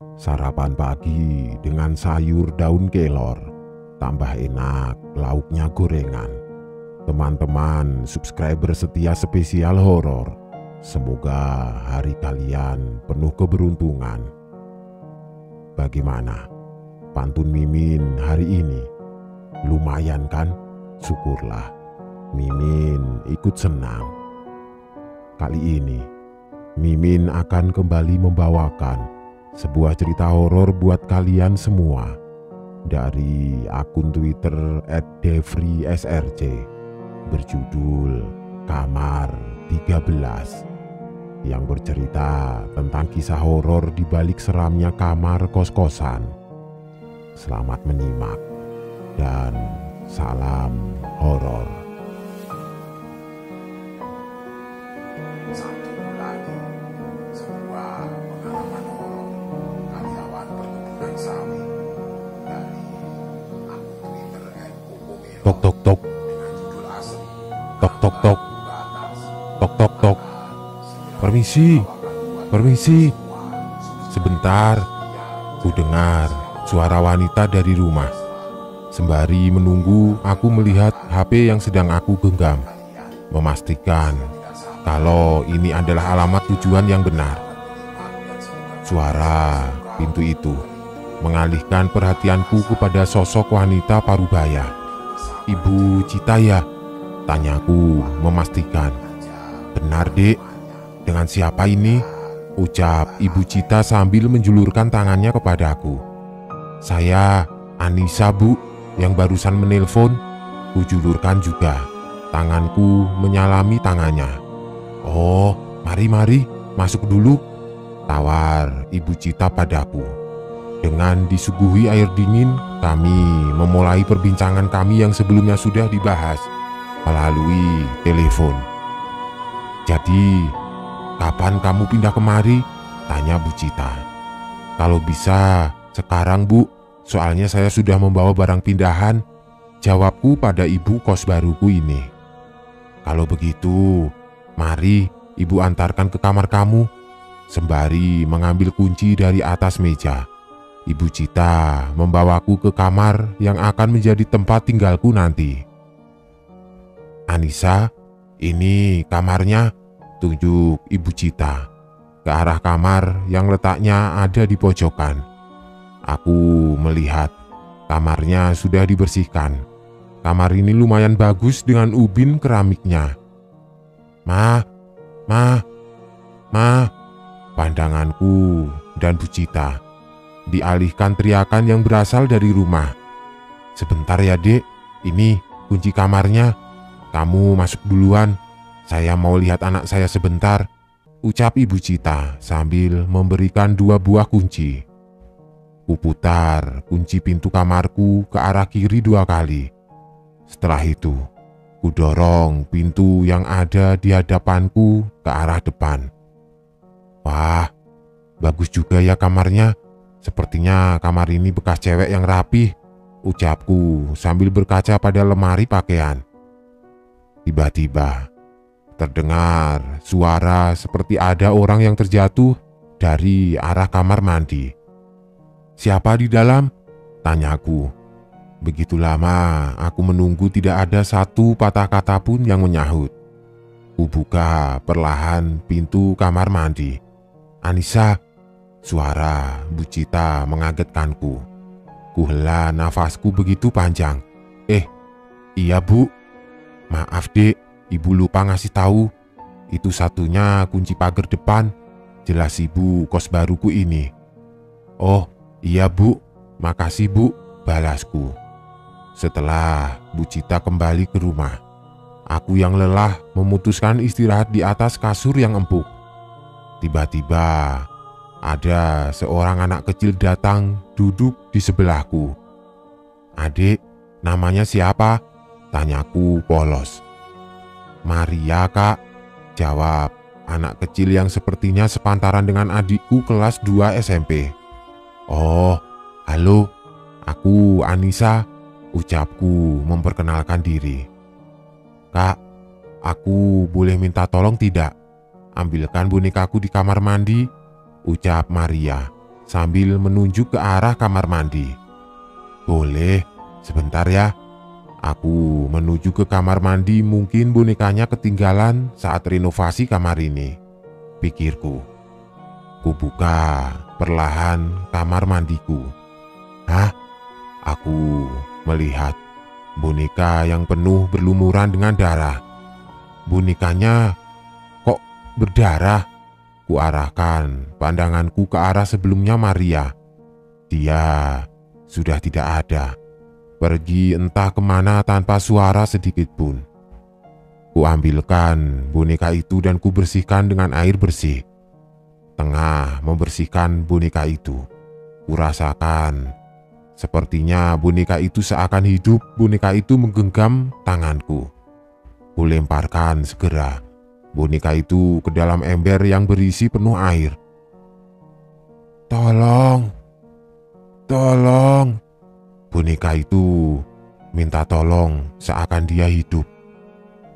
Sarapan pagi dengan sayur daun kelor, tambah enak lauknya gorengan. Teman-teman subscriber setia spesial horor, semoga hari kalian penuh keberuntungan. Bagaimana pantun Mimin hari ini? Lumayan kan? Syukurlah Mimin ikut senang. Kali ini Mimin akan kembali membawakan sebuah cerita horor buat kalian semua dari akun Twitter @devri_src berjudul Kamar 13 yang bercerita tentang kisah horor di balik seramnya kamar kos-kosan. Selamat menyimak dan salam horor. Satu lagi sebuah pengalaman horor karyawan perkebunan sawit dari akun Twitter @kokomero Tok tok tok, dengan judul asli tok tok tok, tok tok tok. Permisi, permisi. Sebentar, ku dengar suara wanita dari rumah. Sembari menunggu, aku melihat HP yang sedang aku genggam, memastikan kalau ini adalah alamat tujuan yang benar. Suara pintu itu mengalihkan perhatianku kepada sosok wanita parubaya. Ibu Cita ya? Tanyaku memastikan. Benar dek, dengan siapa ini? Ucap Ibu Cita sambil menjulurkan tangannya kepadaku. Saya Anissa bu, yang barusan menelpon. Kujulurkan juga. Tanganku menyalami tangannya. Oh, mari masuk dulu, tawar Ibu Cita padaku. Dengan disuguhi air dingin, kami memulai perbincangan kami yang sebelumnya sudah dibahas melalui telepon. Jadi, kapan kamu pindah kemari? Tanya Bu Cita. Kalau bisa, sekarang Bu, soalnya saya sudah membawa barang pindahan, jawabku pada ibu kos baruku ini. Kalau begitu, mari ibu antarkan ke kamar kamu. Sembari mengambil kunci dari atas meja, Ibu Cita membawaku ke kamar yang akan menjadi tempat tinggalku nanti. Anissa, ini kamarnya, tunjuk Ibu Cita ke arah kamar yang letaknya ada di pojokan. Aku melihat kamarnya sudah dibersihkan. Kamar ini lumayan bagus dengan ubin keramiknya. Ma, pandanganku dan Bu Cita dialihkan teriakan yang berasal dari rumah. Sebentar ya dek, ini kunci kamarnya. Kamu masuk duluan, saya mau lihat anak saya sebentar, ucap Ibu Cita sambil memberikan 2 buah kunci. Kuputar kunci pintu kamarku ke arah kiri 2 kali. Setelah itu, kudorong pintu yang ada di hadapanku ke arah depan. Wah, bagus juga ya kamarnya. Sepertinya kamar ini bekas cewek yang rapih, ucapku sambil berkaca pada lemari pakaian. Tiba-tiba, terdengar suara seperti ada orang yang terjatuh dari arah kamar mandi. Siapa di dalam? Tanyaku. Begitu lama aku menunggu tidak ada satu patah kata pun yang menyahut. Kubuka perlahan pintu kamar mandi. Anissa, suara Bu Cita mengagetkanku. Kuhela nafasku begitu panjang. Iya bu, maaf dek, ibu lupa ngasih tahu. Itu satunya kunci pagar depan, jelas ibu kos baruku ini. Oh iya bu, makasih bu, balasku. Setelah Bu Cita kembali ke rumah, aku yang lelah memutuskan istirahat di atas kasur yang empuk. Tiba-tiba ada seorang anak kecil datang duduk di sebelahku. Adik, namanya siapa? Tanyaku polos. Maria kak, jawab anak kecil yang sepertinya sepantaran dengan adikku kelas 2 SMP. Oh, halo, aku Anissa, ucapku memperkenalkan diri. Kak, aku boleh minta tolong tidak? Ambilkan bonekaku di kamar mandi, ucap Maria sambil menunjuk ke arah kamar mandi. "Boleh, sebentar ya. Aku menuju ke kamar mandi, mungkin bonekanya ketinggalan saat renovasi kamar ini," pikirku. Ku buka perlahan kamar mandiku. Hah? Aku melihat boneka yang penuh berlumuran dengan darah. Bonekanya kok berdarah? Ku arahkan pandanganku ke arah sebelumnya Maria. Dia sudah tidak ada. Pergi entah kemana tanpa suara sedikit pun. Ku ambilkan boneka itu dan ku bersihkan dengan air bersih. Tengah membersihkan boneka itu, ku rasakan sepertinya boneka itu seakan hidup. Boneka itu menggenggam tanganku. Ku lemparkan segera boneka itu ke dalam ember yang berisi penuh air. "Tolong, tolong!" Boneka itu minta tolong seakan dia hidup.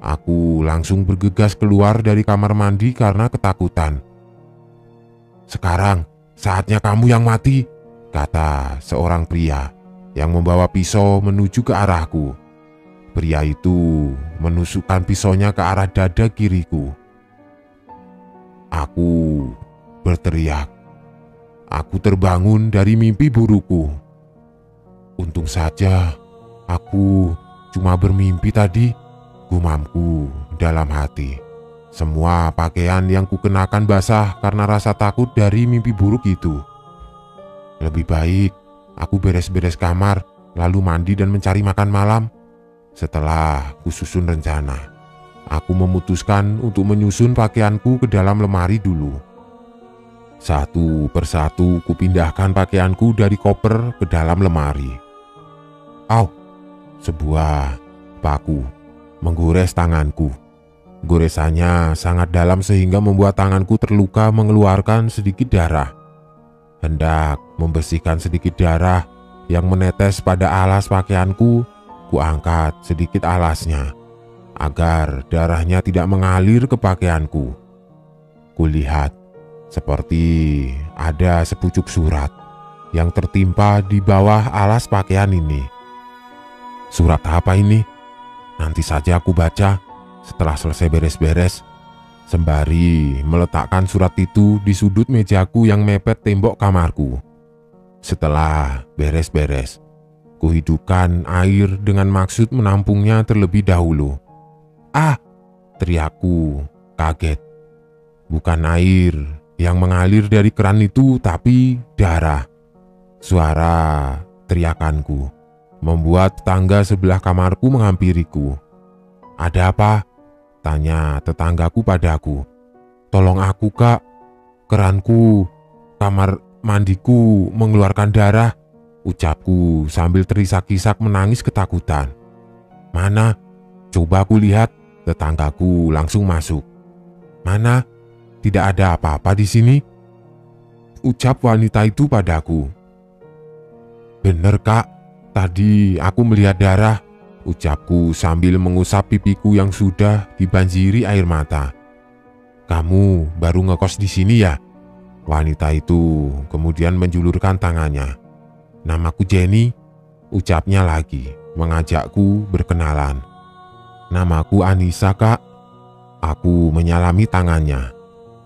Aku langsung bergegas keluar dari kamar mandi karena ketakutan. "Sekarang saatnya kamu yang mati," kata seorang pria yang membawa pisau menuju ke arahku. Pria itu menusukkan pisaunya ke arah dada kiriku. Aku berteriak. Aku terbangun dari mimpi burukku. "Untung saja aku cuma bermimpi tadi," gumamku dalam hati. Semua pakaian yang kukenakan basah karena rasa takut dari mimpi buruk itu. Lebih baik aku beres-beres kamar, lalu mandi dan mencari makan malam. Setelah kususun rencana, aku memutuskan untuk menyusun pakaianku ke dalam lemari dulu. Satu persatu kupindahkan pakaianku dari koper ke dalam lemari. Au! Sebuah paku menggores tanganku. Goresannya sangat dalam sehingga membuat tanganku terluka mengeluarkan sedikit darah. Hendak membersihkan sedikit darah yang menetes pada alas pakaianku, ku angkat sedikit alasnya agar darahnya tidak mengalir ke pakaianku. Kulihat seperti ada sepucuk surat yang tertimpa di bawah alas pakaian ini. Surat apa ini? Nanti saja aku baca setelah selesai beres-beres, sembari meletakkan surat itu di sudut mejaku yang mepet tembok kamarku. Setelah beres-beres, kuhidupkan air dengan maksud menampungnya terlebih dahulu. "Ah!" teriakku kaget. Bukan air yang mengalir dari keran itu, tapi darah. Suara teriakanku membuat tetangga sebelah kamarku menghampiriku. "Ada apa?" tanya tetanggaku padaku. "Tolong aku, Kak. Keranku kamar mandiku mengeluarkan darah," ucapku sambil terisak-isak menangis ketakutan. "Mana? Coba aku lihat." Tetanggaku langsung masuk. "Mana? Tidak ada apa-apa di sini," ucap wanita itu padaku. "Bener, Kak. Tadi aku melihat darah," ucapku sambil mengusap pipiku yang sudah dibanjiri air mata. "Kamu baru ngekos di sini ya?" Wanita itu kemudian menjulurkan tangannya. "Namaku Jenny," ucapnya lagi, mengajakku berkenalan. "Namaku Anissa, Kak." Aku menyalami tangannya.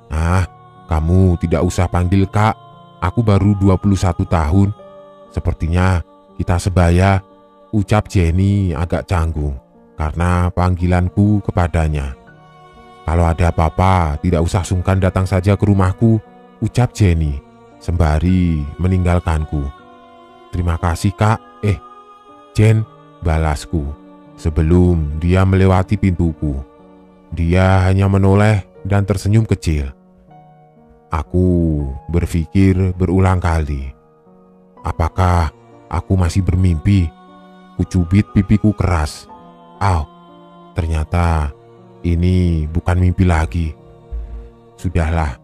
"Ah, kamu tidak usah panggil Kak. Aku baru 21 tahun. Sepertinya kita sebaya," ucap Jenny agak canggung karena panggilanku kepadanya. "Kalau ada apa-apa, tidak usah sungkan datang saja ke rumahku," ucap Jenny sembari meninggalkanku. "Terima kasih, Kak." Jen," balasku sebelum dia melewati pintuku. Dia hanya menoleh dan tersenyum kecil. Aku berpikir berulang kali, apakah aku masih bermimpi? Kucubit pipiku keras. Ternyata ini bukan mimpi lagi. Sudahlah,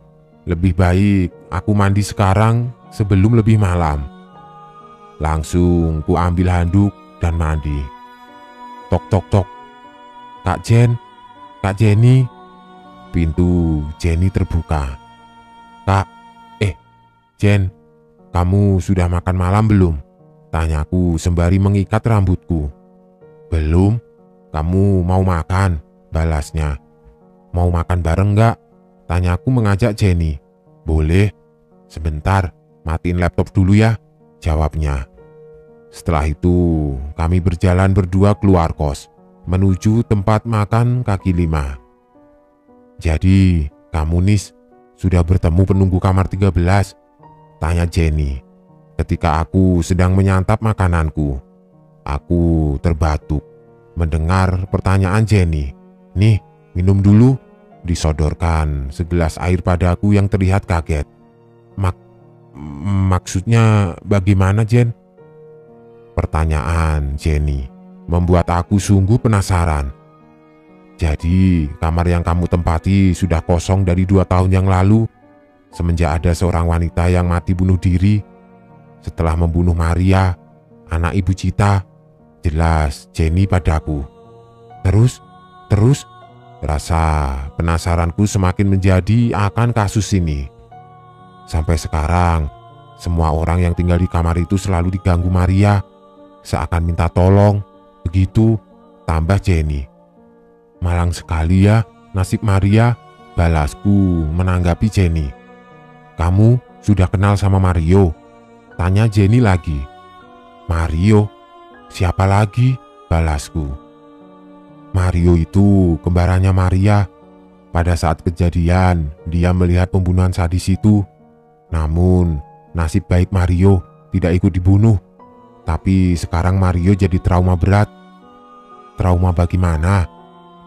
lebih baik aku mandi sekarang sebelum lebih malam. Langsung ku ambil handuk dan mandi. Tok tok tok. "Kak Jen, Kak Jenny." Pintu Jenny terbuka. "Kak, Jen, "Kamu sudah makan malam belum?" tanyaku sembari mengikat rambutku. "Belum." "Kamu mau makan?" balasnya. "Mau makan bareng nggak?" tanyaku mengajak Jenny. "Boleh. Sebentar, matiin laptop dulu ya," jawabnya. Setelah itu, kami berjalan berdua keluar kos, menuju tempat makan kaki lima. "Jadi, kamu Nis, sudah bertemu penunggu kamar 13? Tanya Jenny. Ketika aku sedang menyantap makananku, aku terbatuk mendengar pertanyaan Jenny. "Nih, minum dulu," disodorkan segelas air padaku yang terlihat kaget. Maksudnya bagaimana, Jen?" Pertanyaan Jenny membuat aku sungguh penasaran. "Jadi, kamar yang kamu tempati sudah kosong dari 2 tahun yang lalu, semenjak ada seorang wanita yang mati bunuh diri setelah membunuh Maria, anak Ibu Cita," jelas Jenny padaku. Terus, rasa penasaranku semakin menjadi akan kasus ini. Sampai sekarang, semua orang yang tinggal di kamar itu selalu diganggu Maria, seakan minta tolong, begitu, tambah Jenny. "Malang sekali ya nasib Maria," balasku menanggapi Jenny. "Kamu sudah kenal sama Mario?" tanya Jenny lagi. "Mario? Siapa lagi?" balasku. "Mario itu kembarannya Maria. Pada saat kejadian, dia melihat pembunuhan sadis itu. Namun, nasib baik Mario tidak ikut dibunuh. Tapi sekarang Mario jadi trauma berat." "Trauma bagaimana?"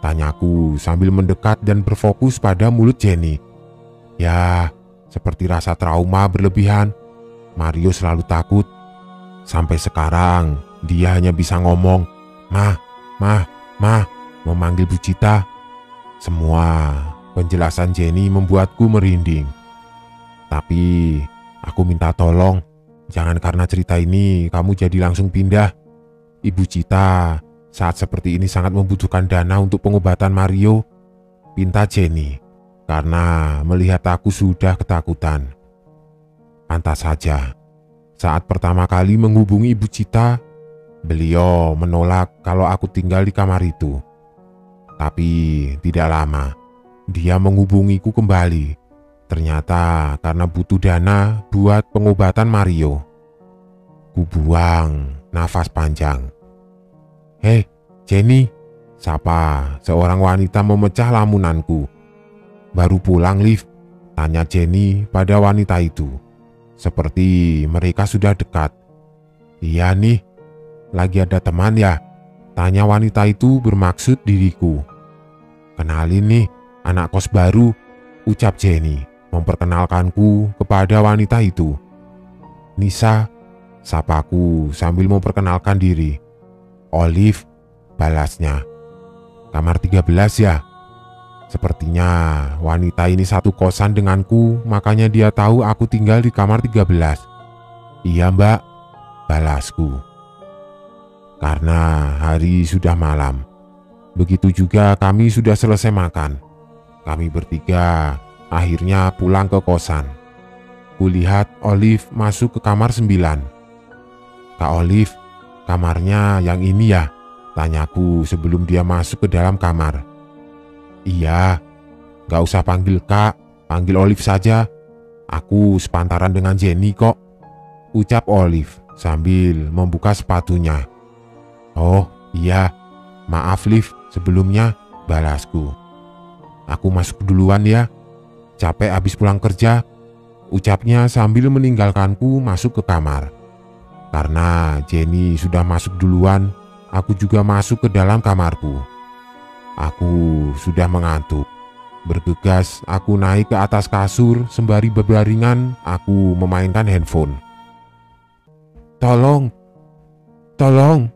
tanyaku sambil mendekat dan berfokus pada mulut Jenny. "Ya, seperti rasa trauma berlebihan. Mario selalu takut. Sampai sekarang dia hanya bisa ngomong, mah, memanggil Bu Cita." Semua penjelasan Jenny membuatku merinding. "Tapi aku minta tolong, jangan karena cerita ini kamu jadi langsung pindah. Ibu Cita saat seperti ini sangat membutuhkan dana untuk pengobatan Mario," pinta Jenny, karena melihat aku sudah ketakutan. Pantas saja, saat pertama kali menghubungi Ibu Cita, beliau menolak kalau aku tinggal di kamar itu. Tapi tidak lama, dia menghubungiku kembali. Ternyata karena butuh dana buat pengobatan Mario. Kubuang nafas panjang. "Hei, Jenny," sapa seorang wanita memecah lamunanku. "Baru pulang, Liv?" tanya Jenny pada wanita itu. Seperti mereka sudah dekat. "Iya nih, lagi ada teman ya?" tanya wanita itu bermaksud diriku. "Kenalin nih, anak kos baru," ucap Jenny memperkenalkanku kepada wanita itu. "Nisa," sapaku sambil memperkenalkan diri. "Olive," balasnya. "Kamar 13 ya?" Sepertinya wanita ini satu kosan denganku, makanya dia tahu aku tinggal di kamar 13. "Iya Mbak," balasku. Karena hari sudah malam, begitu juga kami sudah selesai makan. Kami bertiga akhirnya pulang ke kosan. Kulihat Olive masuk ke kamar 9. "Kak Olive, kamarnya yang ini ya?" tanyaku sebelum dia masuk ke dalam kamar. "Iya, gak usah panggil Kak, panggil Olive saja. Aku sepantaran dengan Jenny kok," ucap Olive sambil membuka sepatunya. "Oh iya, maaf Liv sebelumnya," balasku. "Aku masuk duluan ya, capek habis pulang kerja," ucapnya sambil meninggalkanku masuk ke kamar. Karena Jenny sudah masuk duluan, aku juga masuk ke dalam kamarku. Aku sudah mengantuk. Bergegas aku naik ke atas kasur sembari berbaringan aku memainkan handphone. Tolong, tolong,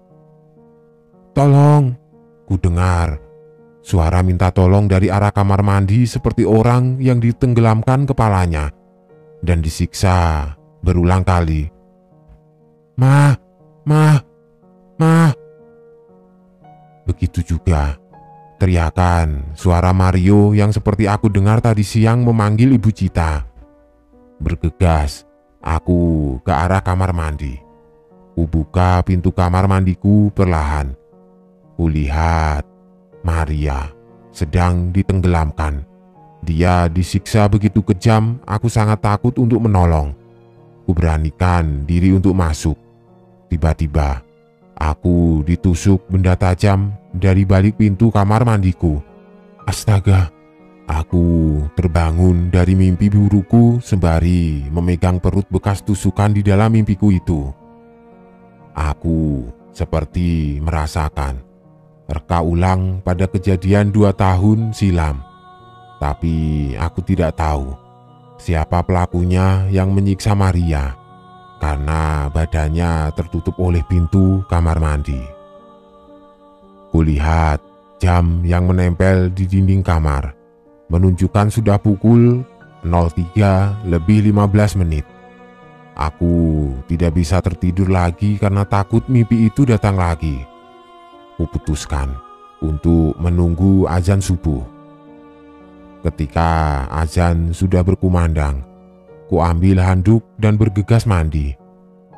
ku dengar suara minta tolong dari arah kamar mandi seperti orang yang ditenggelamkan kepalanya dan disiksa berulang kali. Ma. Begitu juga teriakan suara Mario yang seperti aku dengar tadi siang memanggil Ibu Cita. Bergegas, Aku ke arah kamar mandi. Kubuka pintu kamar mandiku perlahan. Kulihat Maria sedang ditenggelamkan. Dia disiksa begitu kejam, aku sangat takut untuk menolong. Kuberanikan diri untuk masuk. Tiba-tiba, aku ditusuk benda tajam dari balik pintu kamar mandiku. Astaga, aku terbangun dari mimpi burukku sembari memegang perut bekas tusukan di dalam mimpiku itu. Aku seperti merasakan reka ulang pada kejadian 2 tahun silam. Tapi aku tidak tahu siapa pelakunya yang menyiksa Maria karena badannya tertutup oleh pintu kamar mandi. Kulihat jam yang menempel di dinding kamar menunjukkan sudah pukul 03:15. Aku tidak bisa tertidur lagi karena takut mimpi itu datang lagi. Kuputuskan untuk menunggu azan subuh. Ketika azan sudah berkumandang, kuambil handuk dan bergegas mandi,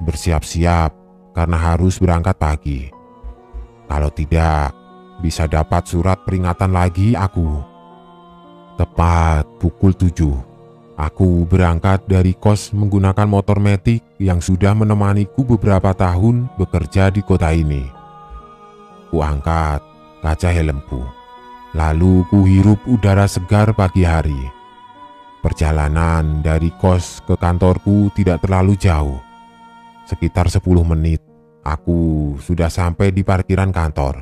bersiap-siap karena harus berangkat pagi. Kalau tidak, bisa dapat surat peringatan lagi aku. Tepat pukul 7, aku berangkat dari kos menggunakan motor metik yang sudah menemaniku beberapa tahun bekerja di kota ini. Kuangkat kaca helmku. Lalu kuhirup udara segar pagi hari. Perjalanan dari kos ke kantorku tidak terlalu jauh. Sekitar 10 menit, aku sudah sampai di parkiran kantor.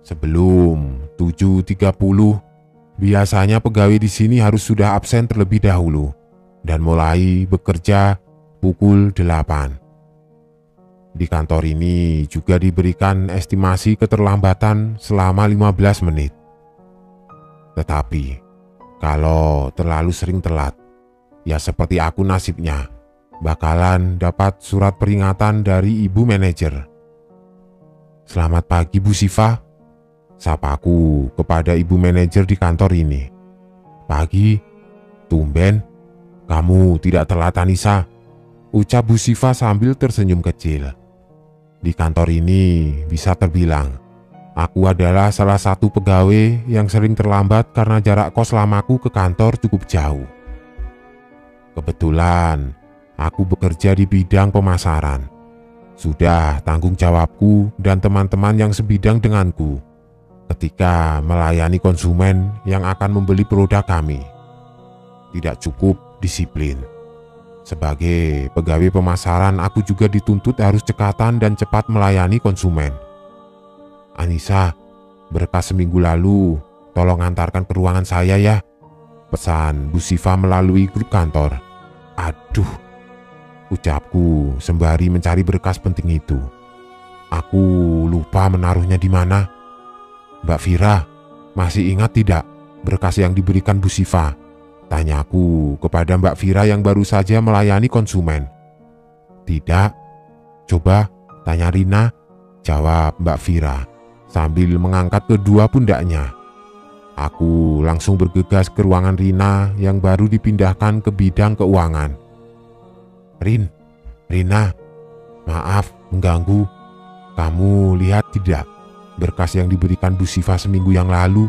Sebelum 7.30, biasanya pegawai di sini harus sudah absen terlebih dahulu dan mulai bekerja pukul 8. Di kantor ini juga diberikan estimasi keterlambatan selama 15 menit. Tetapi, kalau terlalu sering telat, ya seperti aku nasibnya, bakalan dapat surat peringatan dari ibu manajer. "Selamat pagi Bu Siva," sapaku kepada ibu manajer di kantor ini. "Pagi, tumben, kamu tidak telat Anissa," ucap Bu Siva sambil tersenyum kecil. Di kantor ini bisa terbilang, aku adalah salah satu pegawai yang sering terlambat karena jarak kos lamaku ke kantor cukup jauh. Kebetulan, aku bekerja di bidang pemasaran. Sudah tanggung jawabku dan teman-teman yang sebidang denganku ketika melayani konsumen yang akan membeli produk kami. Tidak cukup disiplin. Sebagai pegawai pemasaran, aku juga dituntut harus cekatan dan cepat melayani konsumen. "Anissa, berkas seminggu lalu, tolong antarkan ke ruangan saya ya," pesan Bu Siva melalui grup kantor. "Aduh," ucapku sembari mencari berkas penting itu. "Aku lupa menaruhnya di mana." "Mbak Vira, masih ingat tidak berkas yang diberikan Bu Siva?" tanyaku kepada Mbak Vira yang baru saja melayani konsumen. "Tidak." "Coba tanya Rina," jawab Mbak Vira sambil mengangkat kedua pundaknya. Aku langsung bergegas ke ruangan Rina yang baru dipindahkan ke bidang keuangan. Rina, maaf mengganggu. Kamu lihat tidak berkas yang diberikan Bu Siva seminggu yang lalu?"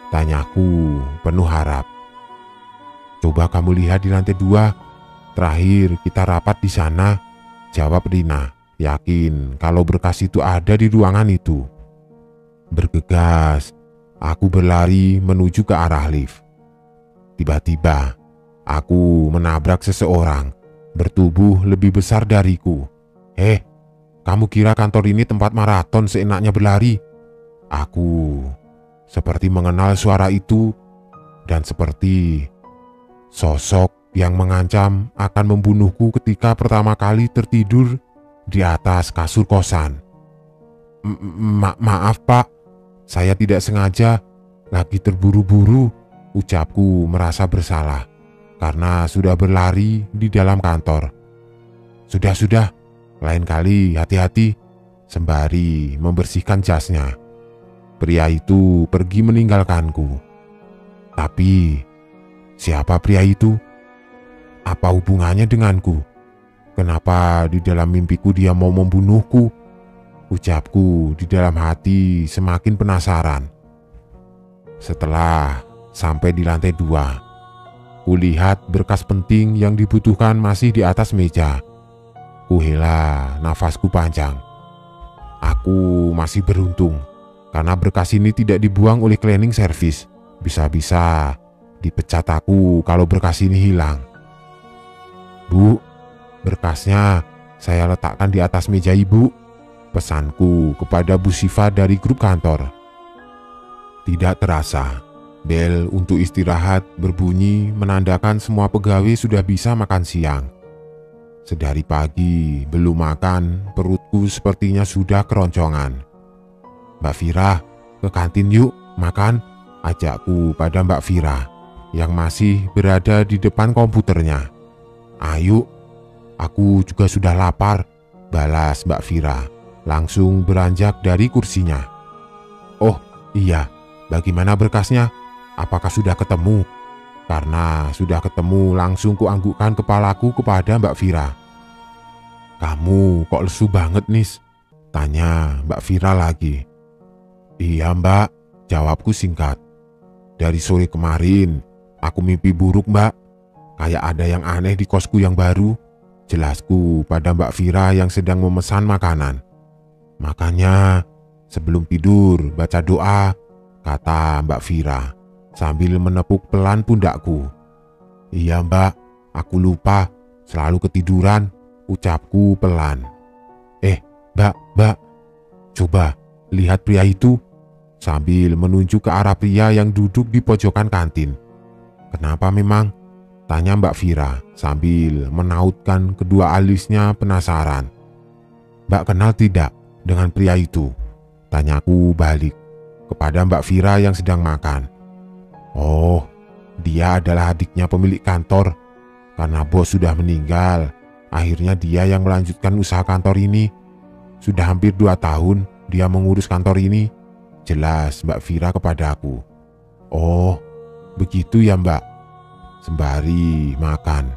tanyaku penuh harap. "Coba kamu lihat di lantai 2. Terakhir kita rapat di sana," jawab Rina, yakin kalau berkas itu ada di ruangan itu. Bergegas, aku berlari menuju ke arah lift. Tiba-tiba, aku menabrak seseorang bertubuh lebih besar dariku. Kamu kira kantor ini tempat maraton seenaknya berlari?" Aku seperti mengenal suara itu dan seperti sosok yang mengancam akan membunuhku ketika pertama kali tertidur di atas kasur kosan. Maaf Pak, saya tidak sengaja, lagi terburu-buru," ucapku merasa bersalah karena sudah berlari di dalam kantor. Sudah, lain kali hati-hati," sembari membersihkan jasnya. Pria itu pergi meninggalkanku. Tapi siapa pria itu? Apa hubungannya denganku? Kenapa di dalam mimpiku dia mau membunuhku? Ucapku di dalam hati semakin penasaran. Setelah sampai di lantai 2, kulihat berkas penting yang dibutuhkan masih di atas meja. Kuhela nafasku panjang. Aku masih beruntung karena berkas ini tidak dibuang oleh cleaning service. Bisa-bisa dipecat aku kalau berkas ini hilang. Bu, berkasnya saya letakkan di atas meja ibu, pesanku kepada Bu Siva dari grup kantor. Tidak terasa, bel untuk istirahat berbunyi menandakan semua pegawai sudah bisa makan siang. Sedari pagi belum makan, perutku sepertinya sudah keroncongan. Mbak Vira, ke kantin yuk makan, ajakku pada Mbak Vira yang masih berada di depan komputernya. Ayo, aku juga sudah lapar, balas Mbak Vira, langsung beranjak dari kursinya. Oh iya, bagaimana berkasnya? Apakah sudah ketemu? Karena sudah ketemu, langsung kuanggukkan kepalaku kepada Mbak Vira. Kamu kok lesu banget, Nis? Tanya Mbak Vira lagi. Iya Mbak, jawabku singkat. Dari sore kemarin, aku mimpi buruk Mbak. Kayak ada yang aneh di kosku yang baru, jelasku pada Mbak Vira yang sedang memesan makanan. Makanya sebelum tidur baca doa, kata Mbak Vira sambil menepuk pelan pundakku. Iya Mbak, aku lupa, selalu ketiduran, ucapku pelan. Mbak, coba lihat pria itu, sambil menunjuk ke arah pria yang duduk di pojokan kantin. Kenapa memang? Tanya Mbak Vira sambil menautkan kedua alisnya penasaran. Mbak kenal tidak dengan pria itu? Tanyaku balik kepada Mbak Vira yang sedang makan. Oh, dia adalah adiknya pemilik kantor. Karena bos sudah meninggal, akhirnya dia yang melanjutkan usaha kantor ini. Sudah hampir 2 tahun dia mengurus kantor ini, jelas Mbak Vira kepadaku. Oh, begitu ya Mbak. Sembari makan,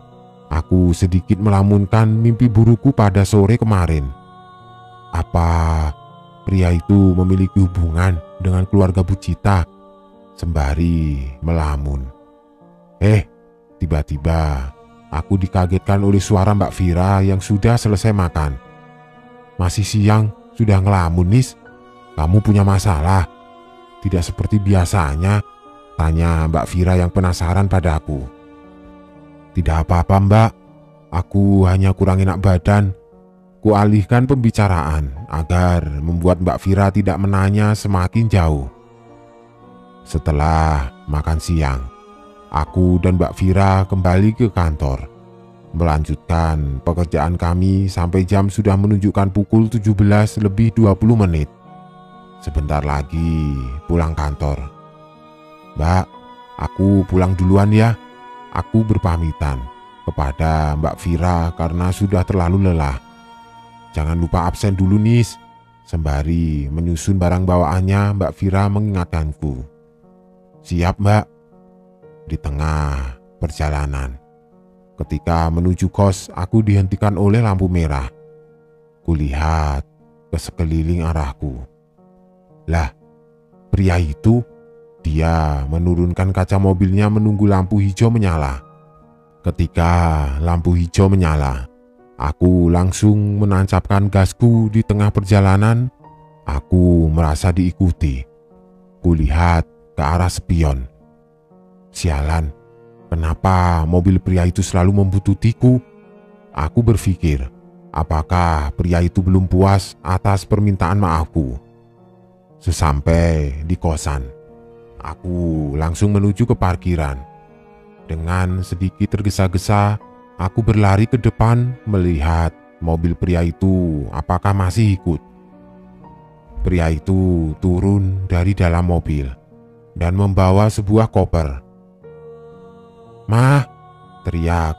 aku sedikit melamunkan mimpi burukku pada sore kemarin. Apa pria itu memiliki hubungan dengan keluarga Bu Cita? Sembari melamun. Tiba-tiba aku dikagetkan oleh suara Mbak Vira yang sudah selesai makan. Masih siang sudah ngelamun, Nis? Kamu punya masalah? Tidak seperti biasanya, tanya Mbak Vira yang penasaran padaku. Tidak apa-apa Mbak, aku hanya kurang enak badan. Kualihkan pembicaraan agar membuat Mbak Vira tidak menanya semakin jauh. Setelah makan siang, aku dan Mbak Vira kembali ke kantor, melanjutkan pekerjaan kami sampai jam sudah menunjukkan pukul 17:20. Sebentar lagi pulang kantor. Mbak, aku pulang duluan ya. Aku berpamitan kepada Mbak Vira karena sudah terlalu lelah. Jangan lupa absen dulu, Nis. Sembari menyusun barang bawaannya, Mbak Vira mengingatkanku. Siap Mbak. Di tengah perjalanan, ketika menuju kos, aku dihentikan oleh lampu merah. Kulihat ke sekeliling arahku. Lah, pria itu, dia menurunkan kaca mobilnya menunggu lampu hijau menyala. Ketika lampu hijau menyala, aku langsung menancapkan gasku di tengah perjalanan. Aku merasa diikuti. Kulihat ke arah spion. Sialan, kenapa mobil pria itu selalu membututiku? Aku berpikir, apakah pria itu belum puas atas permintaan maafku? Sesampai di kosan, aku langsung menuju ke parkiran. Dengan sedikit tergesa-gesa, aku berlari ke depan melihat mobil pria itu apakah masih ikut. Pria itu turun dari dalam mobil dan membawa sebuah koper. Mah, teriak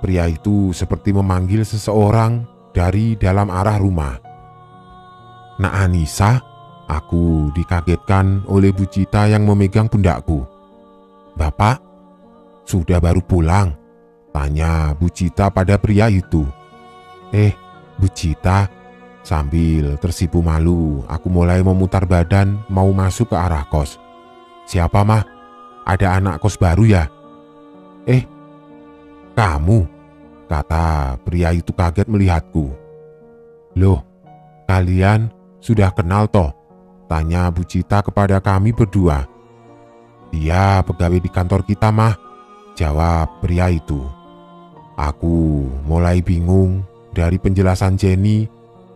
pria itu seperti memanggil seseorang dari dalam arah rumah. Nak Anissa, aku dikagetkan oleh Bu Cita yang memegang pundakku. Bapak, sudah baru pulang? Tanya Bu Cita pada pria itu. Bu Cita, sambil tersipu malu, aku mulai memutar badan mau masuk ke arah kos. Siapa mah? Ada anak kos baru ya? Kamu, kata pria itu kaget melihatku. Loh, kalian sudah kenal toh? Tanya Bu Cita kepada kami berdua. Dia pegawai di kantor kita mah, jawab pria itu. Aku mulai bingung dari penjelasan Jenny.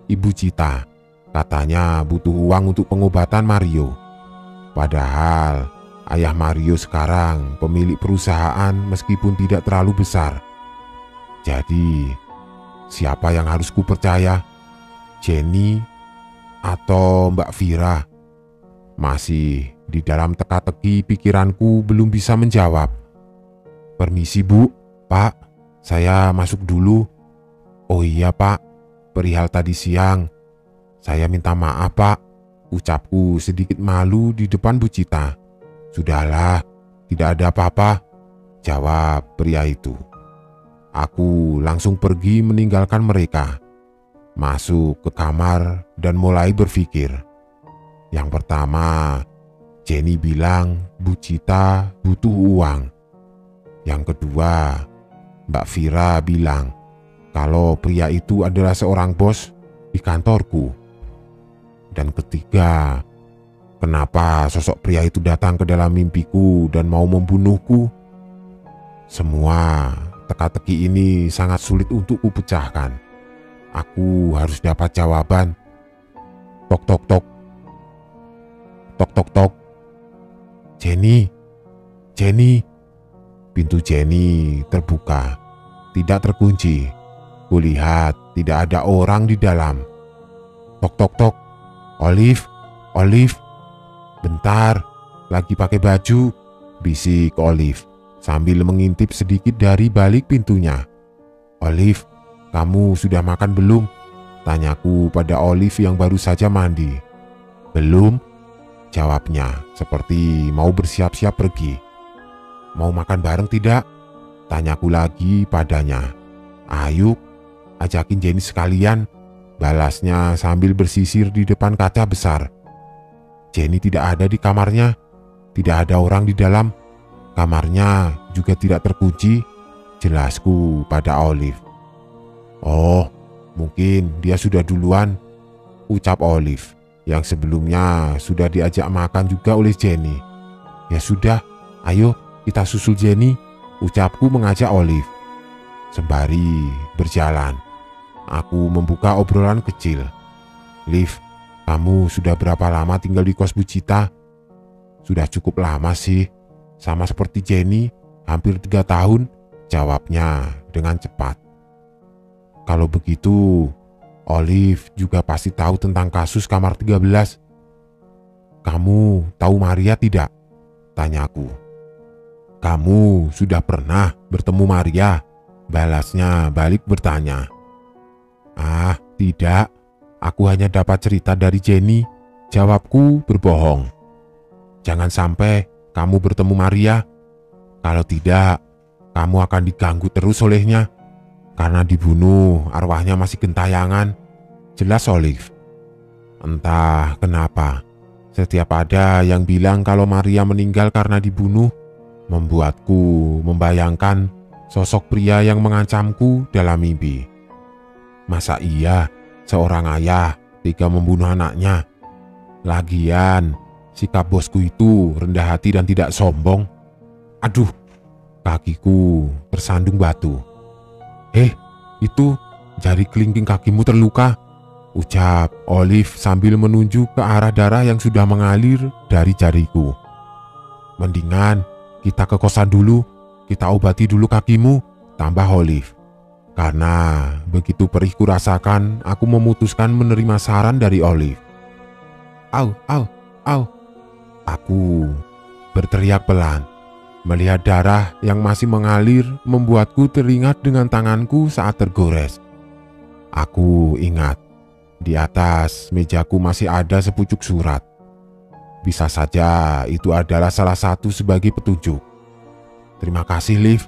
Ibu Cita katanya butuh uang untuk pengobatan Mario. Padahal ayah Mario sekarang pemilik perusahaan meskipun tidak terlalu besar. Jadi siapa yang harus kupercaya? Jenny atau Mbak Vira? Masih di dalam teka-teki pikiranku belum bisa menjawab. Permisi Bu, Pak, saya masuk dulu. Oh iya Pak, perihal tadi siang. Saya minta maaf Pak, ucapku sedikit malu di depan Bu Cita. Sudahlah, tidak ada apa-apa, jawab pria itu. Aku langsung pergi meninggalkan mereka, masuk ke kamar dan mulai berpikir. Yang pertama, Jenny bilang Bu Cita butuh uang. Yang kedua, Mbak Vira bilang kalau pria itu adalah seorang bos di kantorku. Dan ketiga, kenapa sosok pria itu datang ke dalam mimpiku dan mau membunuhku? Semua teka-teki ini sangat sulit untuk kupecahkan. Aku harus dapat jawaban. Tok tok tok. Tok tok tok. Jenny. Jenny. Pintu Jenny terbuka, tidak terkunci. Kulihat tidak ada orang di dalam. Tok tok tok. Olive, Olive. Bentar, lagi pakai baju, bisik Olive sambil mengintip sedikit dari balik pintunya. Olive, kamu sudah makan belum? Tanyaku pada Olive yang baru saja mandi. Belum, jawabnya seperti mau bersiap-siap pergi. Mau makan bareng tidak? Tanyaku lagi padanya. Ayo, ajakin Jenny sekalian, balasnya sambil bersisir di depan kaca besar. Jenny tidak ada di kamarnya, tidak ada orang di dalam. Kamarnya juga tidak terkunci, jelasku pada Olive. Oh, mungkin dia sudah duluan, ucap Olive yang sebelumnya sudah diajak makan juga oleh Jenny. Ya sudah, ayo kita susul Jenny, ucapku mengajak Olive. Sembari berjalan, aku membuka obrolan kecil. Liv, kamu sudah berapa lama tinggal di kos Bu Cita? Sudah cukup lama sih, sama seperti Jenny, hampir 3 tahun, jawabnya dengan cepat. Kalau begitu, Olive juga pasti tahu tentang kasus kamar 13. Kamu tahu Maria tidak? Tanyaku. Kamu sudah pernah bertemu Maria? Balasnya balik bertanya. Ah, tidak. Aku hanya dapat cerita dari Jenny, jawabku berbohong. Jangan sampai kamu bertemu Maria. Kalau tidak, kamu akan diganggu terus olehnya. Karena dibunuh, arwahnya masih gentayangan, jelas Olive. Entah kenapa, setiap ada yang bilang kalau Maria meninggal karena dibunuh, membuatku membayangkan sosok pria yang mengancamku dalam mimpi. Masa iya seorang ayah tega membunuh anaknya? Lagian, sikap bosku itu rendah hati dan tidak sombong. Aduh, kakiku tersandung batu. Itu jari kelingking kakimu terluka, ucap Olive sambil menunjuk ke arah darah yang sudah mengalir dari jariku. Mendingan kita ke kosan dulu, kita obati dulu kakimu, tambah Olive. Karena begitu perihku rasakan, aku memutuskan menerima saran dari Olive. Au, au, au. Aku berteriak pelan. Melihat darah yang masih mengalir membuatku teringat dengan tanganku saat tergores. Aku ingat, di atas mejaku masih ada sepucuk surat. Bisa saja itu adalah salah satu sebagai petunjuk. Terima kasih, Liv,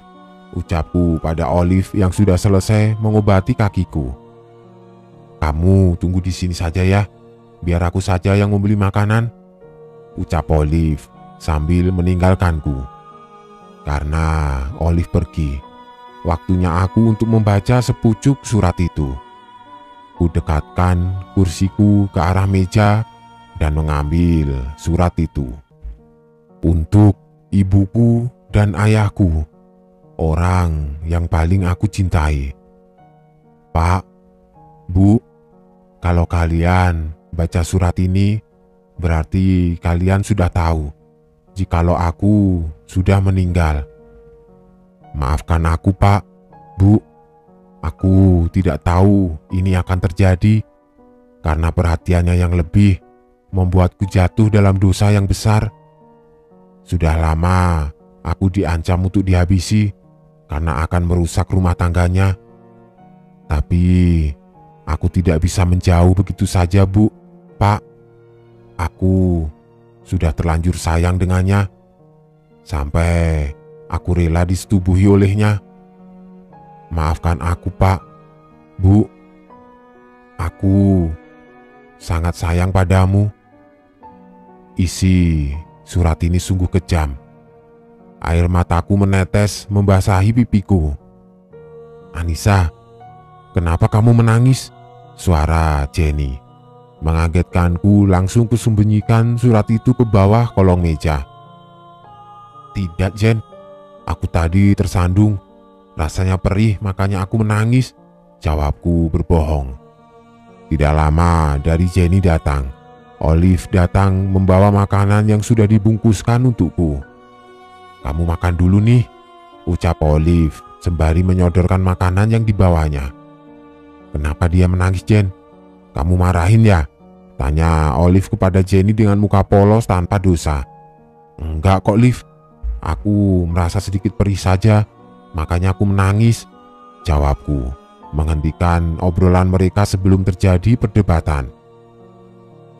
ucapku pada Olive yang sudah selesai mengobati kakiku. "Kamu tunggu di sini saja ya, biar aku saja yang membeli makanan," ucap Olive sambil meninggalkanku. Karena Olive pergi, waktunya aku untuk membaca sepucuk surat itu. Ku dekatkan kursiku ke arah meja dan mengambil surat itu. Untuk ibuku dan ayahku, orang yang paling aku cintai. "Pak, Bu, kalau kalian baca surat ini, berarti kalian sudah tahu jikalau aku sudah meninggal. Maafkan aku, Pak, Bu. Aku tidak tahu ini akan terjadi karena perhatiannya yang lebih membuatku jatuh dalam dosa yang besar. Sudah lama aku diancam untuk dihabisi karena akan merusak rumah tangganya. Tapi aku tidak bisa menjauh begitu saja, Bu, Pak. Aku sudah terlanjur sayang dengannya sampai aku rela disetubuhi olehnya. Maafkan aku, Pak, Bu. Aku sangat sayang padamu." Isi surat ini sungguh kejam. Air mataku menetes membasahi pipiku. "Anissa, kenapa kamu menangis?" Suara Jenny mengagetkanku. Langsung kusembunyikan surat itu ke bawah kolong meja. "Tidak, Jen. Aku tadi tersandung. Rasanya perih, makanya aku menangis," jawabku berbohong. Tidak lama dari Jenny datang, Olive datang membawa makanan yang sudah dibungkuskan untukku. "Kamu makan dulu nih," ucap Olive sembari menyodorkan makanan yang dibawanya. "Kenapa dia menangis, Jen? Kamu marahin ya?" tanya Olive kepada Jenny dengan muka polos tanpa dosa. "Enggak kok, Liv. Aku merasa sedikit perih saja, makanya aku menangis," jawabku, menghentikan obrolan mereka sebelum terjadi perdebatan.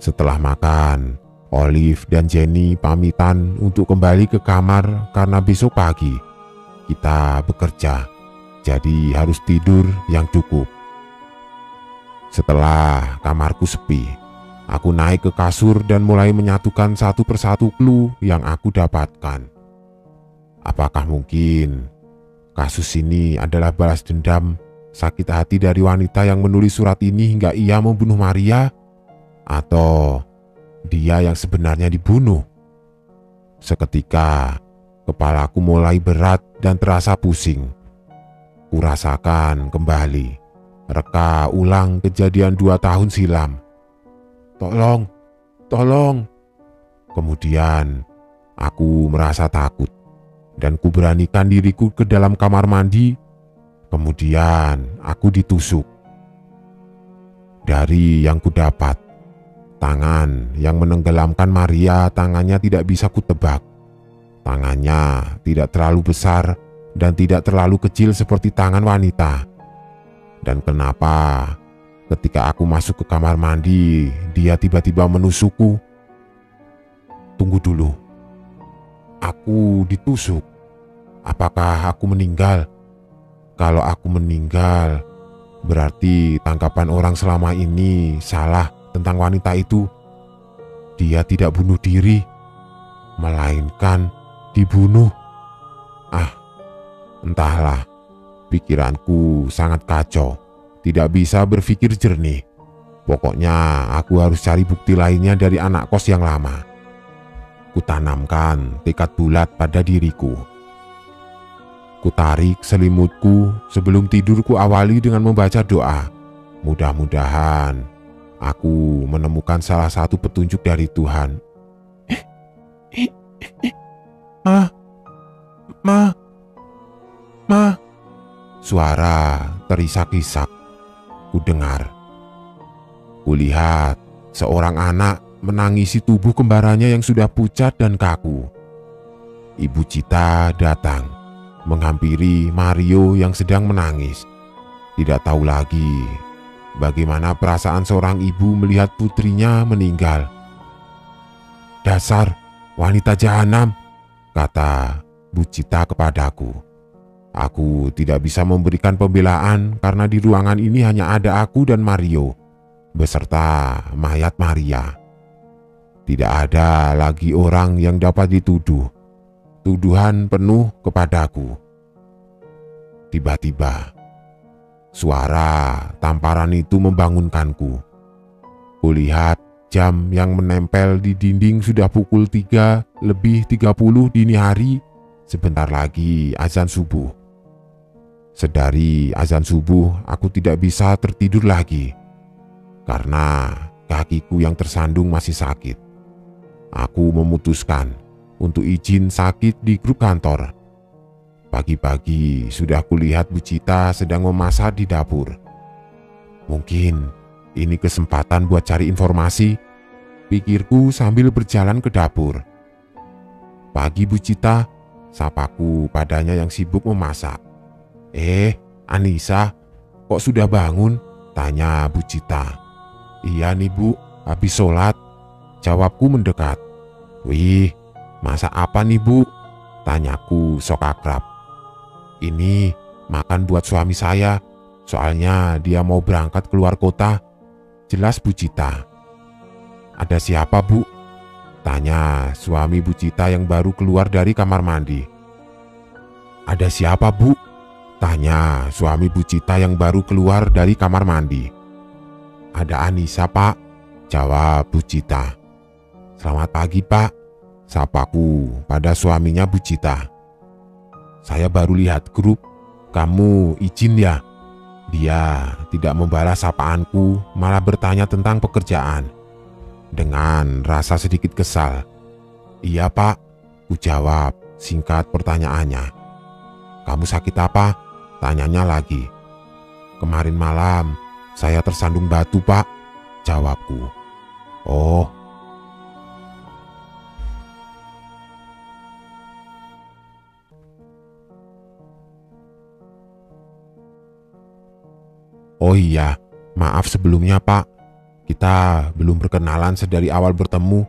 Setelah makan, Olive dan Jenny pamitan untuk kembali ke kamar karena besok pagi kita bekerja, jadi harus tidur yang cukup. Setelah kamarku sepi, aku naik ke kasur dan mulai menyatukan satu persatu clue yang aku dapatkan. Apakah mungkin kasus ini adalah balas dendam sakit hati dari wanita yang menulis surat ini hingga ia membunuh Maria? Atau dia yang sebenarnya dibunuh? Seketika kepalaku mulai berat dan terasa pusing. Kurasakan kembali reka ulang kejadian 2 tahun silam. Tolong, tolong. Kemudian aku merasa takut dan kuberanikan diriku ke dalam kamar mandi. Kemudian aku ditusuk. Dari yang kudapat, tangan yang menenggelamkan Maria, tangannya tidak bisa kutebak. Tangannya tidak terlalu besar dan tidak terlalu kecil seperti tangan wanita. Dan kenapa ketika aku masuk ke kamar mandi, dia tiba-tiba menusukku? Tunggu dulu. Aku ditusuk. Apakah aku meninggal? Kalau aku meninggal, berarti tanggapan orang selama ini salah tentang wanita itu. Dia tidak bunuh diri, melainkan dibunuh. Entahlah, pikiranku sangat kacau, tidak bisa berpikir jernih. Pokoknya aku harus cari bukti lainnya dari anak kos yang lama. Kutanamkan tekad bulat pada diriku. Kutarik selimutku sebelum tidur, ku awali dengan membaca doa. Mudah-mudahan aku menemukan salah satu petunjuk dari Tuhan. Ma. Suara terisak-isak kudengar. Kulihat seorang anak menangisi tubuh kembarannya yang sudah pucat dan kaku. Ibu Cita datang menghampiri Mario yang sedang menangis. Tidak tahu lagi bagaimana perasaan seorang ibu melihat putrinya meninggal. "Dasar wanita jahanam," kata Bu Cita kepadaku. Aku tidak bisa memberikan pembelaan karena di ruangan ini hanya ada aku dan Mario, beserta mayat Maria. Tidak ada lagi orang yang dapat dituduh. Tuduhan penuh kepadaku. Tiba-tiba, suara tamparan itu membangunkanku. Kulihat jam yang menempel di dinding sudah pukul 3:30 dini hari. Sebentar lagi azan subuh. Sedari azan subuh, aku tidak bisa tertidur lagi karena kakiku yang tersandung masih sakit. Aku memutuskan untuk izin sakit di grup kantor. Pagi-pagi sudah kulihat Bu Cita sedang memasak di dapur. Mungkin ini kesempatan buat cari informasi, pikirku sambil berjalan ke dapur. Pagi Bu Cita, sapaku padanya yang sibuk memasak. Anissa, kok sudah bangun? Tanya Bu Cita. Iya nih Bu, habis sholat, jawabku mendekat. Wih, masak apa nih Bu? Tanyaku sok akrab. Ini makan buat suami saya, soalnya dia mau berangkat keluar kota. Jelas Bu Cita. Ada siapa Bu? Tanya suami Bu Cita yang baru keluar dari kamar mandi. Ada siapa Bu? Tanya suami Bu Cita yang baru keluar dari kamar mandi. Ada Anissa Pak, jawab Bu Cita. Selamat pagi Pak, sapaku pada suaminya Bu Cita. Saya baru lihat grup, kamu izin ya? Dia tidak membalas sapaanku, malah bertanya tentang pekerjaan. Dengan rasa sedikit kesal. Iya Pak, ku jawab singkat pertanyaannya. Kamu sakit apa? Tanyanya lagi. Kemarin malam saya tersandung batu Pak, jawabku. Oh. Oh iya, maaf sebelumnya Pak. Kita belum berkenalan sedari awal bertemu.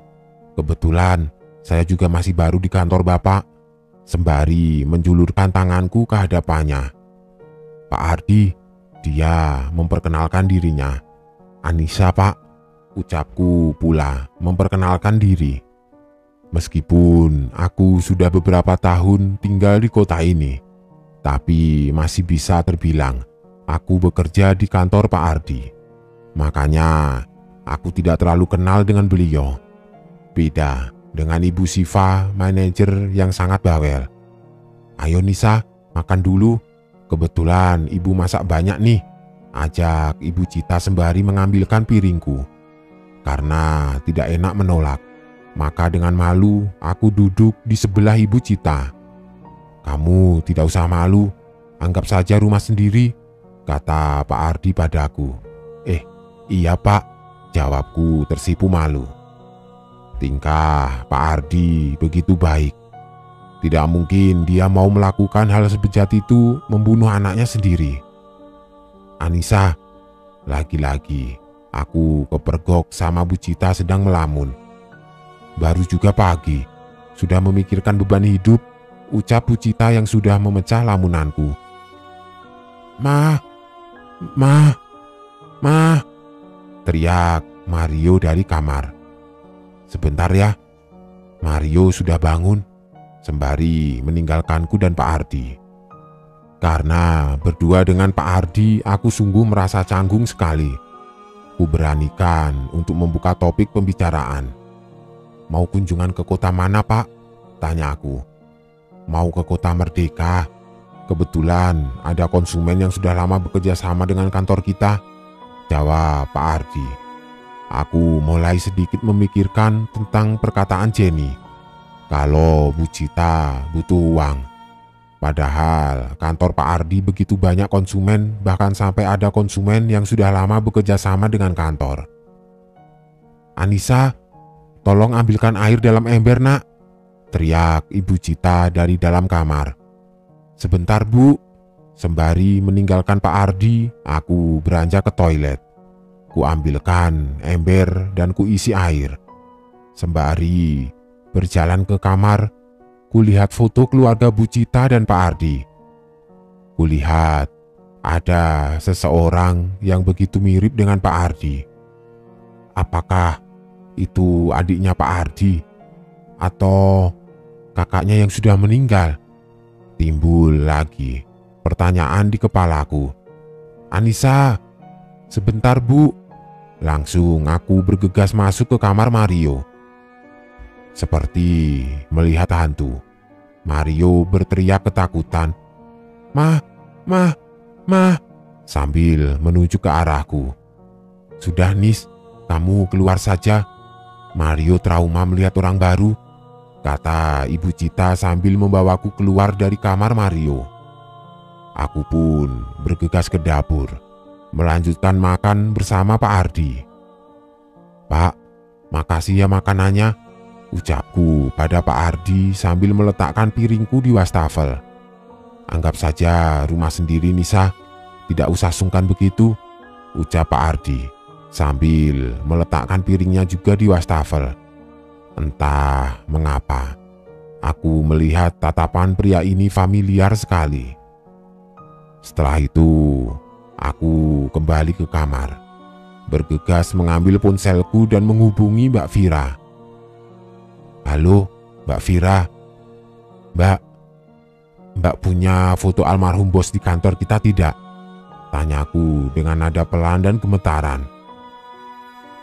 Kebetulan saya juga masih baru di kantor Bapak. Sembari menjulurkan tanganku ke hadapannya. Pak Ardi, dia memperkenalkan dirinya. Anissa Pak, ucapku pula memperkenalkan diri. Meskipun aku sudah beberapa tahun tinggal di kota ini, tapi masih bisa terbilang aku bekerja di kantor Pak Ardi. Makanya aku tidak terlalu kenal dengan beliau. Beda dengan Ibu Siva, manajer yang sangat bawel. Ayo Nisa, makan dulu. Kebetulan Ibu masak banyak nih, ajak Ibu Cita sembari mengambilkan piringku. Karena tidak enak menolak, maka dengan malu aku duduk di sebelah Ibu Cita. Kamu tidak usah malu, anggap saja rumah sendiri, kata Pak Ardi padaku. Iya Pak, jawabku tersipu malu. Tingkah Pak Ardi begitu baik. Tidak mungkin dia mau melakukan hal sebejat itu, membunuh anaknya sendiri. Anissa, lagi-lagi aku kepergok sama Bu Cita sedang melamun. Baru juga pagi, sudah memikirkan beban hidup, ucap Bu Cita yang sudah memecah lamunanku. Ma, teriak Mario dari kamar. Sebentar ya, Mario sudah bangun, sembari meninggalkanku dan Pak Ardi. Karena berdua dengan Pak Ardi, aku sungguh merasa canggung sekali. Ku beranikan untuk membuka topik pembicaraan. Mau kunjungan ke kota mana Pak? Tanya aku. Mau ke kota Merdeka. Kebetulan ada konsumen yang sudah lama bekerja sama dengan kantor kita, jawab Pak Ardi. Aku mulai sedikit memikirkan tentang perkataan Jenny. Kalau Bu Cita butuh uang. Padahal kantor Pak Ardi begitu banyak konsumen, bahkan sampai ada konsumen yang sudah lama bekerja sama dengan kantor. Anissa, tolong ambilkan air dalam ember nak, teriak Ibu Cita dari dalam kamar. Sebentar Bu, sembari meninggalkan Pak Ardi, aku beranjak ke toilet. Ku ambilkan ember dan ku isi air. Sembari berjalan ke kamar, ku lihat foto keluarga Bu Cita dan Pak Ardi. Kulihat ada seseorang yang begitu mirip dengan Pak Ardi. Apakah itu adiknya Pak Ardi atau kakaknya yang sudah meninggal? Timbul lagi pertanyaan di kepalaku. Anissa, sebentar Bu. Langsung aku bergegas masuk ke kamar Mario. Seperti melihat hantu, Mario berteriak ketakutan. Mah, sambil menuju ke arahku. Sudah Nis, kamu keluar saja. Mario trauma melihat orang baru, kata Ibu Cita sambil membawaku keluar dari kamar Mario. Aku pun bergegas ke dapur, melanjutkan makan bersama Pak Ardi. Pak, makasih ya makanannya, ucapku pada Pak Ardi sambil meletakkan piringku di wastafel. Anggap saja rumah sendiri Nisa, tidak usah sungkan begitu, ucap Pak Ardi sambil meletakkan piringnya juga di wastafel. Entah mengapa, aku melihat tatapan pria ini familiar sekali. Setelah itu, aku kembali ke kamar, bergegas mengambil ponselku dan menghubungi Mbak Vira. Halo, Mbak Vira. Mbak punya foto almarhum bos di kantor kita tidak? Tanyaku dengan nada pelan dan gemetaran.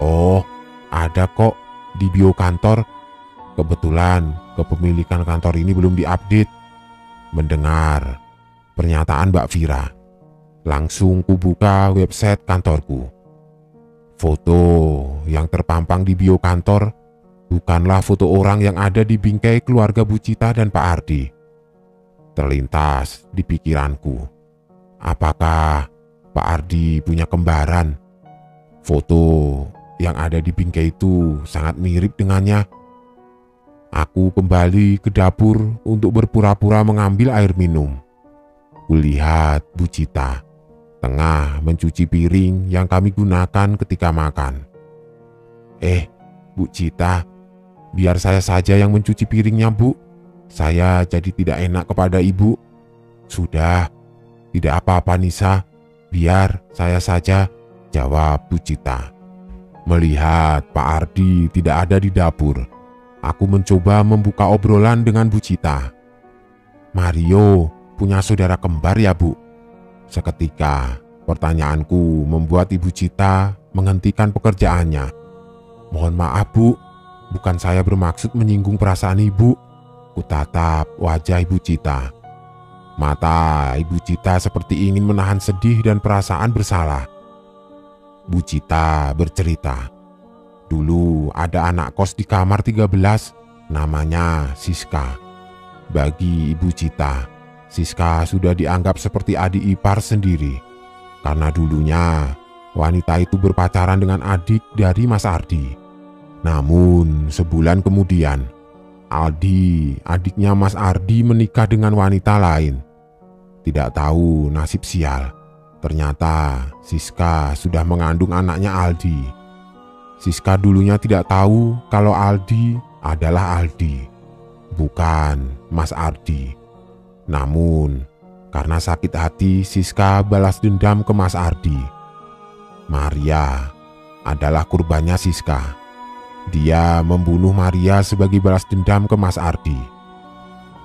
Oh, ada kok di bio kantor. Kebetulan kepemilikan kantor ini belum diupdate. Mendengar pernyataan Mbak Vira, langsung kubuka website kantorku. Foto yang terpampang di bio kantor bukanlah foto orang yang ada di bingkai keluarga Bu Cita dan Pak Ardi. Terlintas di pikiranku, apakah Pak Ardi punya kembaran? Foto yang ada di bingkai itu sangat mirip dengannya. Aku kembali ke dapur untuk berpura-pura mengambil air minum. Kulihat Bu Cita tengah mencuci piring yang kami gunakan ketika makan. Bu Cita, biar saya saja yang mencuci piringnya Bu. Saya jadi tidak enak kepada Ibu. Sudah, tidak apa-apa Nisa, biar saya saja, jawab Bu Cita. Melihat Pak Ardi tidak ada di dapur, aku mencoba membuka obrolan dengan Bu Cita. Mario punya saudara kembar ya Bu? Seketika pertanyaanku membuat Ibu Cita menghentikan pekerjaannya. Mohon maaf Bu, bukan saya bermaksud menyinggung perasaan Ibu. Kutatap wajah Ibu Cita. Mata Ibu Cita seperti ingin menahan sedih dan perasaan bersalah. Bu Cita bercerita, dulu ada anak kos di kamar 13, namanya Siska. Bagi Ibu Cita, Siska sudah dianggap seperti adik ipar sendiri, karena dulunya wanita itu berpacaran dengan adik dari Mas Ardi. Namun sebulan kemudian, Aldi, adiknya Mas Ardi, menikah dengan wanita lain. Tidak tahu nasib sial, ternyata Siska sudah mengandung anaknya Aldi. Siska dulunya tidak tahu kalau Aldi adalah Aldi, bukan Mas Ardi. Namun karena sakit hati, Siska balas dendam ke Mas Ardi. Maria adalah kurbannya Siska. Dia membunuh Maria sebagai balas dendam ke Mas Ardi.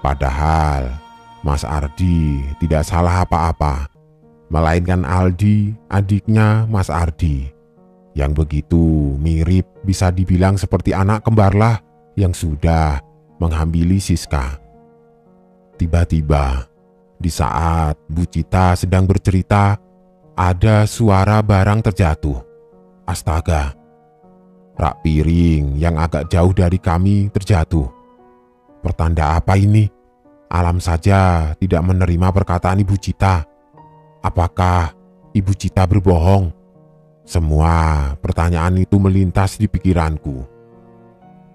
Padahal Mas Ardi tidak salah apa-apa, melainkan Aldi, adiknya Mas Ardi, yang begitu mirip bisa dibilang seperti anak kembarlah yang sudah menghambili Siska. Tiba-tiba, di saat Bu Cita sedang bercerita, ada suara barang terjatuh. Astaga! Rak piring yang agak jauh dari kami terjatuh. Pertanda apa ini? Alam saja tidak menerima perkataan Ibu Cita. Apakah Ibu Cita berbohong? Semua pertanyaan itu melintas di pikiranku.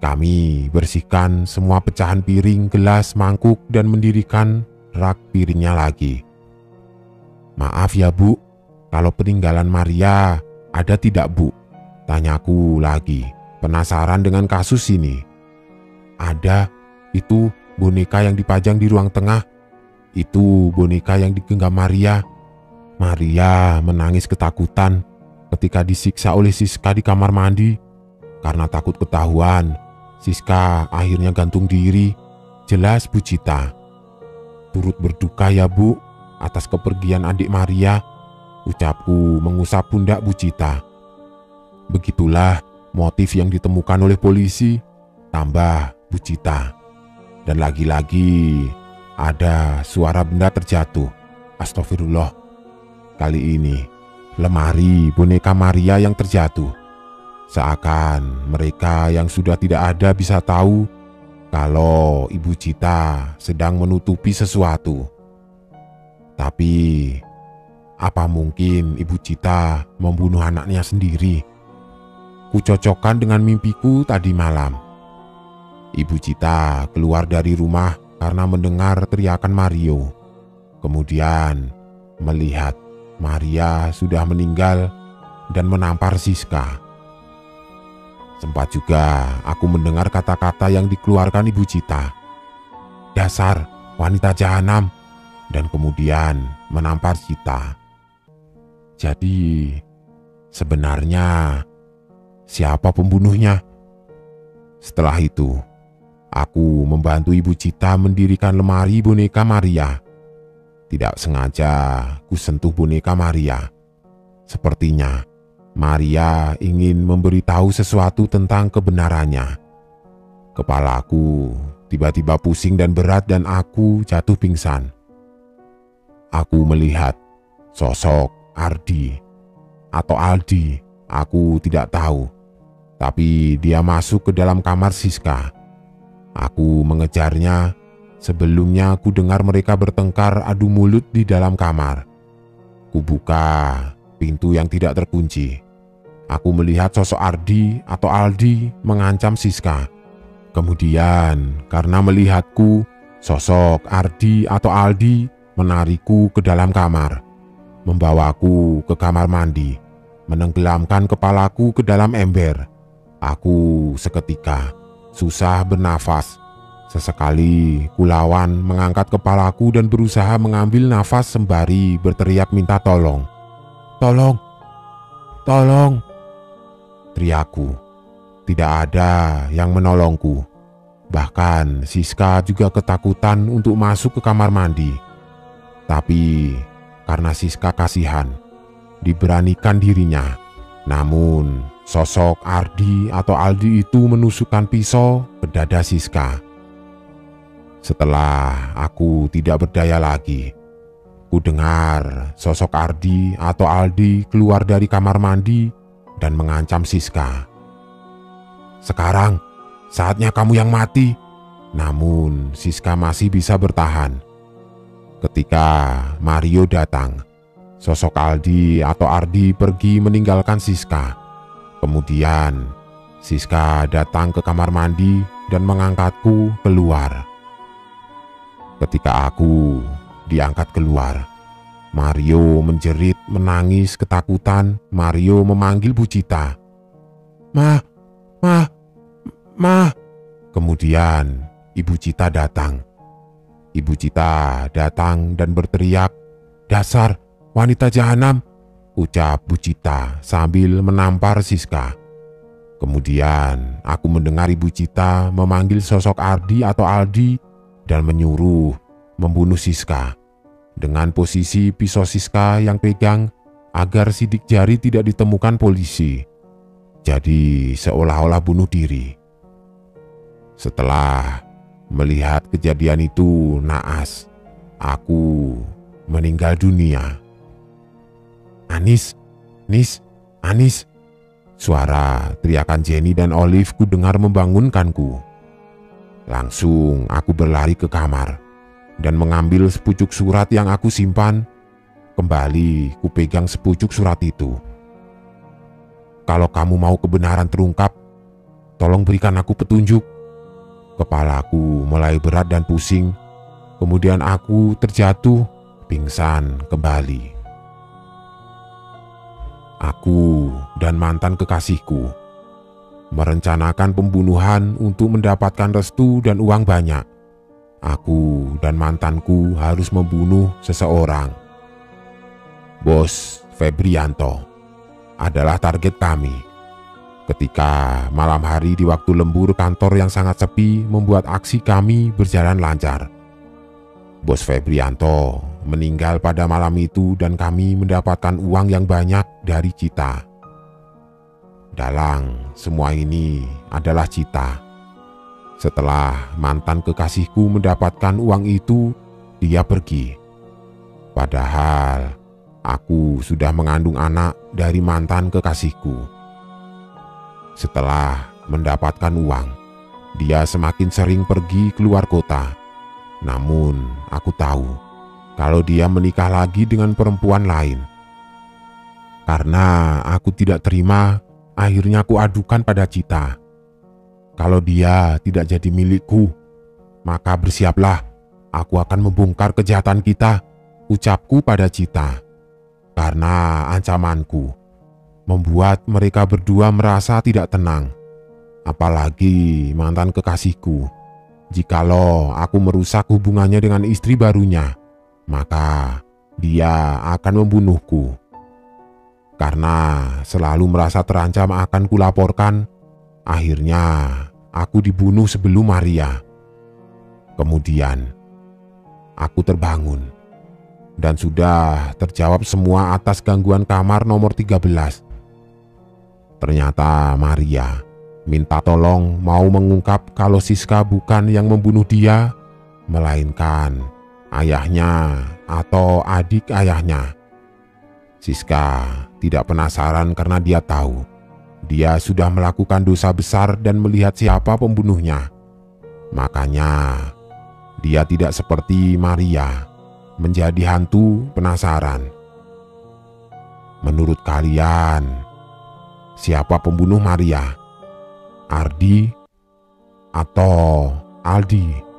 Kami bersihkan semua pecahan piring, gelas, mangkuk, dan mendirikan rak piringnya lagi. Maaf ya Bu, kalau peninggalan Maria ada tidak Bu? Tanyaku lagi, penasaran dengan kasus ini. Ada, itu boneka yang dipajang di ruang tengah. Itu boneka yang digenggam Maria. Maria menangis ketakutan ketika disiksa oleh Siska di kamar mandi. Karena takut ketahuan, Siska akhirnya gantung diri. Jelas Bu Cita. Turut berduka ya Bu atas kepergian adik Maria, ucapku mengusap pundak Bu Cita. Begitulah motif yang ditemukan oleh polisi, tambah Bu Cita. Dan lagi-lagi ada suara benda terjatuh. Astagfirullah. Kali ini lemari boneka Maria yang terjatuh. Seakan mereka yang sudah tidak ada bisa tahu kalau Ibu Cita sedang menutupi sesuatu. Tapi apa mungkin Ibu Cita membunuh anaknya sendiri? Kucocokkan dengan mimpiku tadi malam. Ibu Cita keluar dari rumah karena mendengar teriakan Mario. Kemudian melihat Maria sudah meninggal dan menampar Siska. Sempat juga aku mendengar kata-kata yang dikeluarkan Ibu Cita. Dasar wanita jahanam. Dan kemudian menampar Cita. Jadi sebenarnya siapa pembunuhnya? Setelah itu aku membantu Ibu Cita mendirikan lemari boneka Maria. Tidak sengaja ku sentuh boneka Maria. Sepertinya Maria ingin memberitahu sesuatu tentang kebenarannya. Kepalaku tiba-tiba pusing dan berat dan aku jatuh pingsan. Aku melihat sosok Ardi atau Aldi, aku tidak tahu. Tapi dia masuk ke dalam kamar Siska. Aku mengejarnya. Sebelumnya aku dengar mereka bertengkar adu mulut di dalam kamar. Kubuka pintu yang tidak terkunci. Aku melihat sosok Ardi atau Aldi mengancam Siska. Kemudian karena melihatku, sosok Ardi atau Aldi menarikku ke dalam kamar, membawaku ke kamar mandi, menenggelamkan kepalaku ke dalam ember. Aku seketika susah bernafas. Sesekali kulawan mengangkat kepalaku dan berusaha mengambil nafas sembari berteriak minta tolong. Tolong, tolong, teriakku. Tidak ada yang menolongku. Bahkan Siska juga ketakutan untuk masuk ke kamar mandi. Tapi karena Siska kasihan, diberanikan dirinya. Namun sosok Ardi atau Aldi itu menusukkan pisau ke dada Siska. Setelah aku tidak berdaya lagi, ku dengar sosok Ardi atau Aldi keluar dari kamar mandi dan mengancam Siska. Sekarang saatnya kamu yang mati. Namun Siska masih bisa bertahan. Ketika Mario datang, sosok Aldi atau Ardi pergi meninggalkan Siska. Kemudian Siska datang ke kamar mandi dan mengangkatku keluar. Ketika aku diangkat keluar, Mario menjerit menangis ketakutan. Mario memanggil Bu Cita. Ma. Kemudian Ibu Cita datang. Ibu Cita datang dan berteriak, dasar wanita jahanam, ucap Bu Cita sambil menampar Siska. Kemudian aku mendengar Ibu Cita memanggil sosok Ardi atau Aldi dan menyuruh membunuh Siska. Dengan posisi pisau Siska yang pegang agar sidik jari tidak ditemukan polisi. Jadi seolah-olah bunuh diri. Setelah melihat kejadian itu naas, aku meninggal dunia. Anis, Anis. Suara teriakan Jenny dan Olive ku dengar membangunkanku. Langsung aku berlari ke kamar dan mengambil sepucuk surat yang aku simpan. Kembali ku pegang sepucuk surat itu. Kalau kamu mau kebenaran terungkap, tolong berikan aku petunjuk. Kepalaku mulai berat dan pusing. Kemudian aku terjatuh, pingsan kembali. Aku dan mantan kekasihku merencanakan pembunuhan untuk mendapatkan restu dan uang banyak. aku dan mantanku harus membunuh seseorang. Bos Febrianto adalah target kami. Ketika malam hari di waktu lembur, kantor yang sangat sepi membuat aksi kami berjalan lancar. Bos Febrianto meninggal pada malam itu dan kami mendapatkan uang yang banyak dari Cita. Dalang semua ini adalah Cita. Setelah mantan kekasihku mendapatkan uang itu, dia pergi. Padahal aku sudah mengandung anak dari mantan kekasihku. Setelah mendapatkan uang, dia semakin sering pergi keluar kota. Namun aku tahu kalau dia menikah lagi dengan perempuan lain. Karena aku tidak terima, akhirnya aku adukan pada Cita. Kalau dia tidak jadi milikku, maka bersiaplah, aku akan membongkar kejahatan kita, ucapku pada Cita. Karena ancamanku membuat mereka berdua merasa tidak tenang. Apalagi mantan kekasihku. Jikalau aku merusak hubungannya dengan istri barunya, maka dia akan membunuhku. Karena selalu merasa terancam akan kulaporkan, akhirnya aku dibunuh sebelum Maria. Kemudian aku terbangun dan sudah terjawab semua atas gangguan kamar nomor 13. Ternyata Maria minta tolong mau mengungkap kalau Siska bukan yang membunuh dia, melainkan ayahnya atau adik ayahnya. Siska tidak penasaran karena dia tahu dia sudah melakukan dosa besar dan melihat siapa pembunuhnya. Makanya dia tidak seperti Maria menjadi hantu penasaran. Menurut kalian, siapa pembunuh Maria? Ardi atau Aldi?